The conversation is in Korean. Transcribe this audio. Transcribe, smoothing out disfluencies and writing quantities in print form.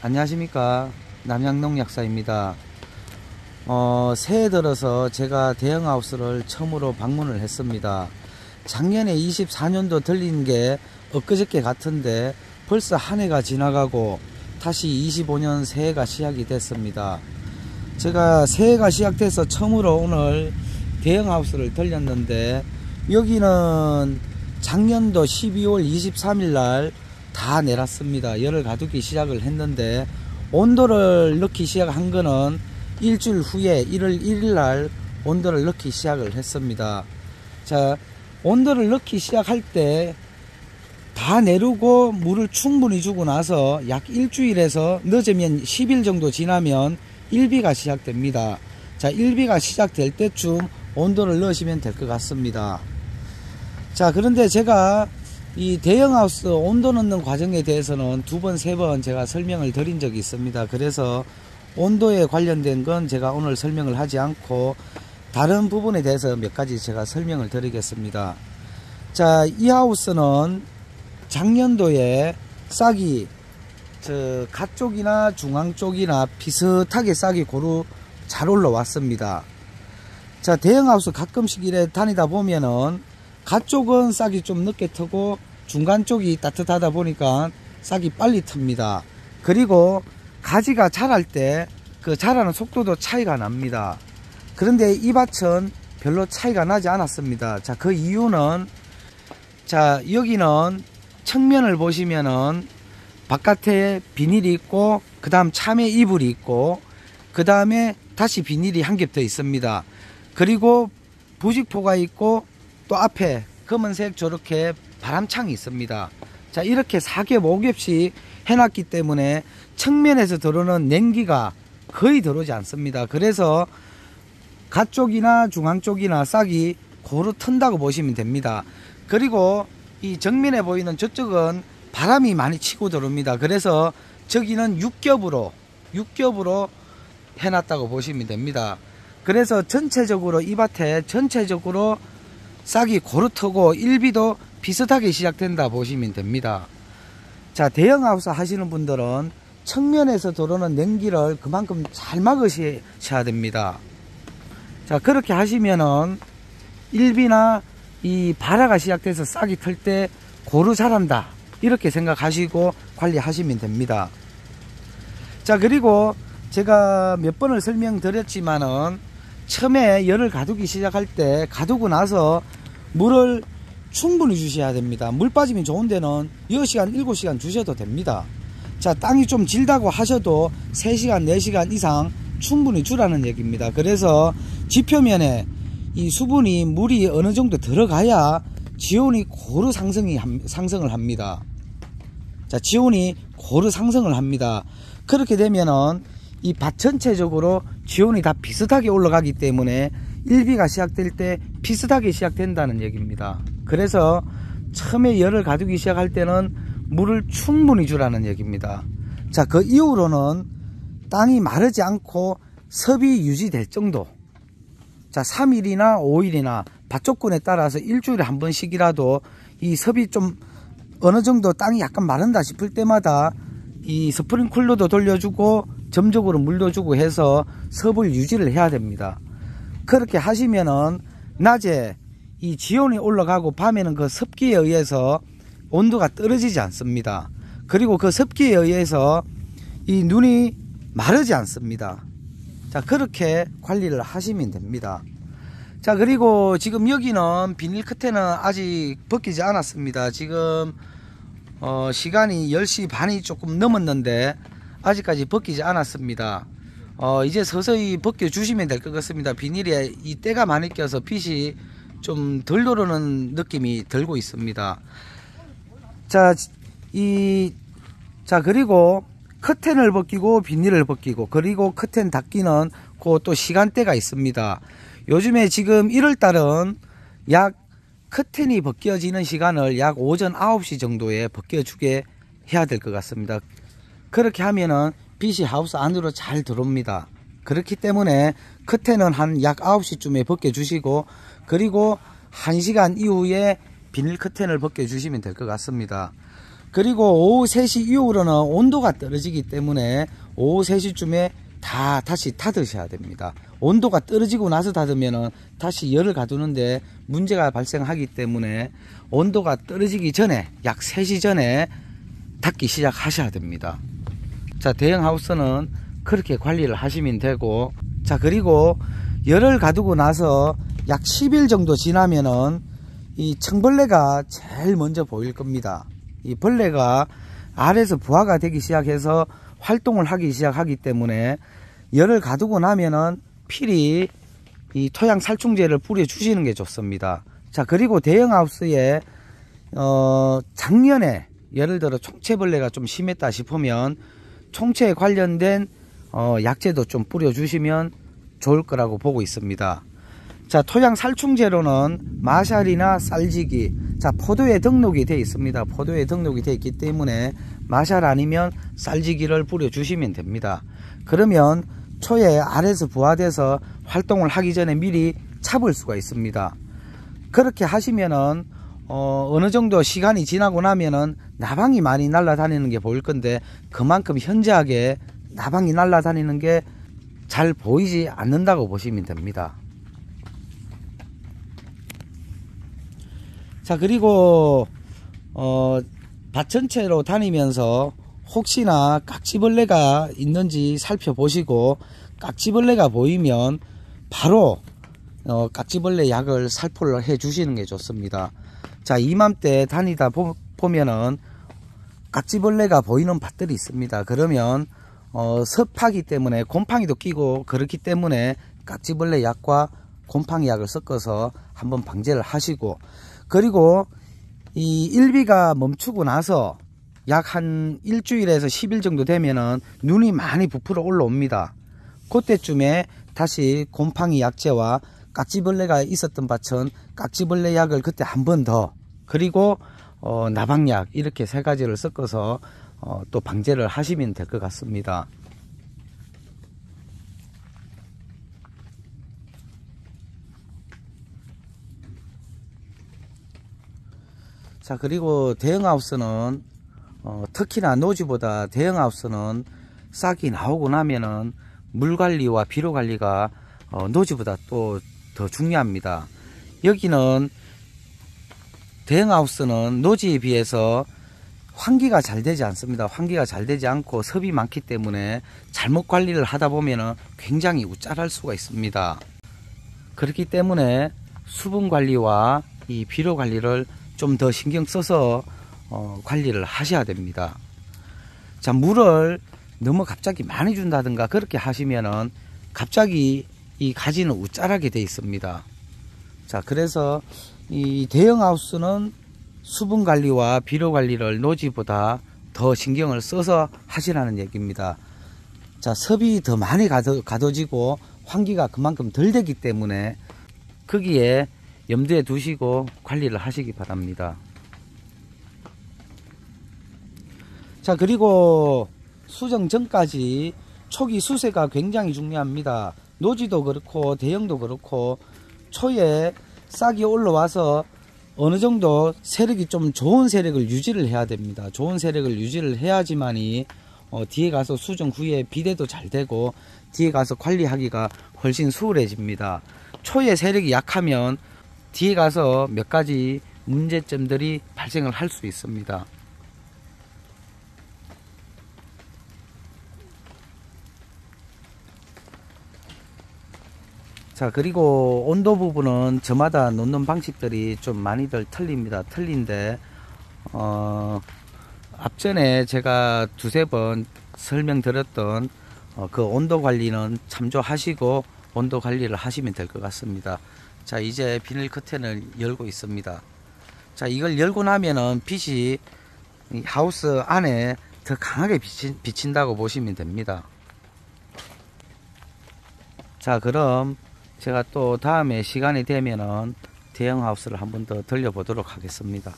안녕하십니까, 남양농약사입니다. 새해 들어서 제가 대형하우스를 처음으로 방문을 했습니다. 작년에 24년도 들린 게 엊그저께 같은데 벌써 한 해가 지나가고 다시 25년 새해가 시작이 됐습니다. 제가 새해가 시작돼서 처음으로 오늘 대형하우스를 들렸는데, 여기는 작년도 12월 23일 날 다 내놨습니다. 열을 가두기 시작을 했는데, 온도를 넣기 시작한 거는 일주일 후에 1월 1일 날 온도를 넣기 시작을 했습니다. 자, 온도를 넣기 시작할 때 다 내리고 물을 충분히 주고 나서 약 일주일에서 늦으면 10일 정도 지나면 일비가 시작됩니다. 자, 일비가 시작될 때쯤 온도를 넣으시면 될 것 같습니다. 자, 그런데 제가 이 대형하우스 온도 넣는 과정에 대해서는 두 번, 세 번 제가 설명을 드린 적이 있습니다. 그래서 온도에 관련된 건 제가 오늘 설명을 하지 않고 다른 부분에 대해서 몇 가지 제가 설명을 드리겠습니다. 자, 이 하우스는 작년도에 싹이 갓 쪽이나 중앙 쪽이나 비슷하게 싹이 고루 잘 올라왔습니다. 자, 대형하우스 가끔씩 이래 다니다 보면은 갓 쪽은 싹이 좀 늦게 트고 중간 쪽이 따뜻하다 보니까 싹이 빨리 틉니다. 그리고 가지가 자랄 때 그 자라는 속도도 차이가 납니다. 그런데 이 밭은 별로 차이가 나지 않았습니다. 자, 그 이유는, 자, 여기는 측면을 보시면은 바깥에 비닐이 있고, 그 다음 참외 이불이 있고, 그 다음에 다시 비닐이 한 겹 더 있습니다. 그리고 부직포가 있고, 또 앞에 검은색 저렇게 바람창이 있습니다. 자, 이렇게 4겹 5겹씩 해놨기 때문에 측면에서 들어오는 냉기가 거의 들어오지 않습니다. 그래서 갓 쪽이나 중앙 쪽이나 싹이 고루 튼다고 보시면 됩니다. 그리고 이 정면에 보이는 저쪽은 바람이 많이 치고 들어옵니다. 그래서 저기는 6겹으로 해놨다고 보시면 됩니다. 그래서 전체적으로 이 밭에 전체적으로 싹이 고루 트고 일비도 비슷하게 시작된다 보시면 됩니다. 자, 대형하우스 하시는 분들은 측면에서 들어오는 냉기를 그만큼 잘 막으셔야 됩니다. 자, 그렇게 하시면은 일비나 이 발화가 시작돼서 싹이 틀 때 고루 자란다, 이렇게 생각하시고 관리하시면 됩니다. 자, 그리고 제가 몇 번을 설명드렸지만은 처음에 열을 가두기 시작할 때 가두고 나서 물을 충분히 주셔야 됩니다. 물 빠짐이 좋은 데는 6시간 7시간 주셔도 됩니다. 자, 땅이 좀 질다고 하셔도 3시간 4시간 이상 충분히 주라는 얘기입니다. 그래서 지표면에 이 수분이 물이 어느 정도 들어가야 지온이 고루 상승을 합니다. 자, 지온이 고루 상승을 합니다. 그렇게 되면은 이 밭 전체적으로 지온이 다 비슷하게 올라가기 때문에 일비가 시작될 때 비슷하게 시작된다는 얘기입니다. 그래서 처음에 열을 가두기 시작할 때는 물을 충분히 주라는 얘기입니다. 자, 그 이후로는 땅이 마르지 않고 섭이 유지될 정도, 자, 3일이나 5일이나 밭 조건에 따라서 일주일에 한 번씩이라도 이 섭이 좀 어느 정도 땅이 약간 마른다 싶을 때마다 이 스프링클러도 돌려주고 점적으로 물도 주고 해서 섭을 유지를 해야 됩니다. 그렇게 하시면은 낮에 이 지온이 올라가고 밤에는 그 습기에 의해서 온도가 떨어지지 않습니다. 그리고 그 습기에 의해서 이 눈이 마르지 않습니다. 자, 그렇게 관리를 하시면 됩니다. 자, 그리고 지금 여기는 비닐 커튼은 아직 벗기지 않았습니다. 지금 시간이 10시 반이 조금 넘었는데 아직까지 벗기지 않았습니다. 이제 서서히 벗겨 주시면 될 것 같습니다. 비닐에 이 때가 많이 껴서 빛이 좀 덜 들어오는 느낌이 들고 있습니다. 자, 그리고 커튼을 벗기고 비닐을 벗기고 그리고 커튼 닫기는 그 또 시간대가 있습니다. 요즘에 지금 1월달은 약 커튼이 벗겨지는 시간을 약 오전 9시 정도에 벗겨주게 해야 될 것 같습니다. 그렇게 하면은 빛이 하우스 안으로 잘 들어옵니다. 그렇기 때문에 커튼은 한 약 9시쯤에 벗겨주시고, 그리고 1시간 이후에 비닐 커튼을 벗겨주시면 될 것 같습니다. 그리고 오후 3시 이후로는 온도가 떨어지기 때문에 오후 3시쯤에 다시 닫으셔야 됩니다. 온도가 떨어지고 나서 닫으면 다시 열을 가두는데 문제가 발생하기 때문에 온도가 떨어지기 전에 약 3시 전에 닫기 시작하셔야 됩니다. 자, 대형 하우스는 그렇게 관리를 하시면 되고, 자, 그리고 열을 가두고 나서 약 10일 정도 지나면은 이 청벌레가 제일 먼저 보일 겁니다. 이 벌레가 알에서 부화가 되기 시작해서 활동을 하기 시작하기 때문에 열을 가두고 나면은 필히 이 토양 살충제를 뿌려 주시는 게 좋습니다. 자, 그리고 대형 하우스에 작년에 예를 들어 총체벌레가 좀 심했다 싶으면 총체에 관련된 약제도 좀 뿌려 주시면 좋을 거라고 보고 있습니다. 자, 토양 살충제로는 마샬이나 쌀지기, 자, 포도에 등록이 되어 있습니다. 포도에 등록이 되어 있기 때문에 마샬 아니면 쌀지기를 뿌려 주시면 됩니다. 그러면 초에 알에서 부화돼서 활동을 하기 전에 미리 잡을 수가 있습니다. 그렇게 하시면은 어느 정도 시간이 지나고 나면은 나방이 많이 날아다니는 게 보일 건데, 그만큼 현저하게 나방이 날아다니는 게 잘 보이지 않는다고 보시면 됩니다. 자, 그리고 밭 전체로 다니면서 혹시나 깍지벌레가 있는지 살펴보시고, 깍지벌레가 보이면 바로 깍지벌레 약을 살포를 해 주시는 게 좋습니다. 자, 이맘때 다니다 보면은 깍지벌레가 보이는 밭들이 있습니다. 그러면 습하기 때문에 곰팡이도 끼고 그렇기 때문에 깍지벌레 약과 곰팡이 약을 섞어서 한번 방제를 하시고, 그리고 이 일비가 멈추고 나서 약 한 일주일에서 10일 정도 되면은 눈이 많이 부풀어 올라옵니다. 그때쯤에 다시 곰팡이 약제와 깍지벌레가 있었던 밭은 깍지벌레 약을 그때 한 번 더, 그리고 나방약, 이렇게 세 가지를 섞어서 또 방제를 하시면 될 것 같습니다. 자, 그리고 대형하우스는 특히나 노지보다 대형하우스는 싹이 나오고 나면은 물관리와 비료관리가 노지보다 또 더 중요합니다. 여기는 대형하우스는 노지에 비해서 환기가 잘 되지 않습니다. 환기가 잘 되지 않고 섭이 많기 때문에 잘못 관리를 하다 보면 굉장히 우짜할 수가 있습니다. 그렇기 때문에 수분 관리와 이 비료 관리를 좀 더 신경 써서 관리를 하셔야 됩니다. 자, 물을 너무 갑자기 많이 준다든가 그렇게 하시면은 갑자기 이 가지는 우짜하게 되어 있습니다. 자, 그래서 이 대형하우스는 수분 관리와 비료 관리를 노지보다 더 신경을 써서 하시라는 얘기입니다. 자, 섭이 더 많이 가둬지고 환기가 그만큼 덜 되기 때문에 거기에 염두에 두시고 관리를 하시기 바랍니다. 자, 그리고 수정 전까지 초기 수세가 굉장히 중요합니다. 노지도 그렇고 대형도 그렇고 초에 싹이 올라와서 어느 정도 세력이 좀 좋은 세력을 유지를 해야 됩니다. 좋은 세력을 유지를 해야지만이 뒤에 가서 수정 후에 비대도 잘 되고 뒤에 가서 관리하기가 훨씬 수월해집니다. 초에 세력이 약하면 뒤에 가서 몇 가지 문제점들이 발생을 할 수 있습니다. 자, 그리고 온도 부분은 저마다 놓는 방식들이 좀 많이들 틀린데 앞전에 제가 두세 번 설명드렸던 그 온도 관리는 참조하시고 온도 관리를 하시면 될 것 같습니다. 자, 이제 비닐 커튼을 열고 있습니다. 자, 이걸 열고 나면은 빛이 하우스 안에 더 강하게 비친다고 보시면 됩니다. 자, 그럼 제가 또 다음에 시간이 되면은 대형 하우스를 한번 더 들려보도록 하겠습니다.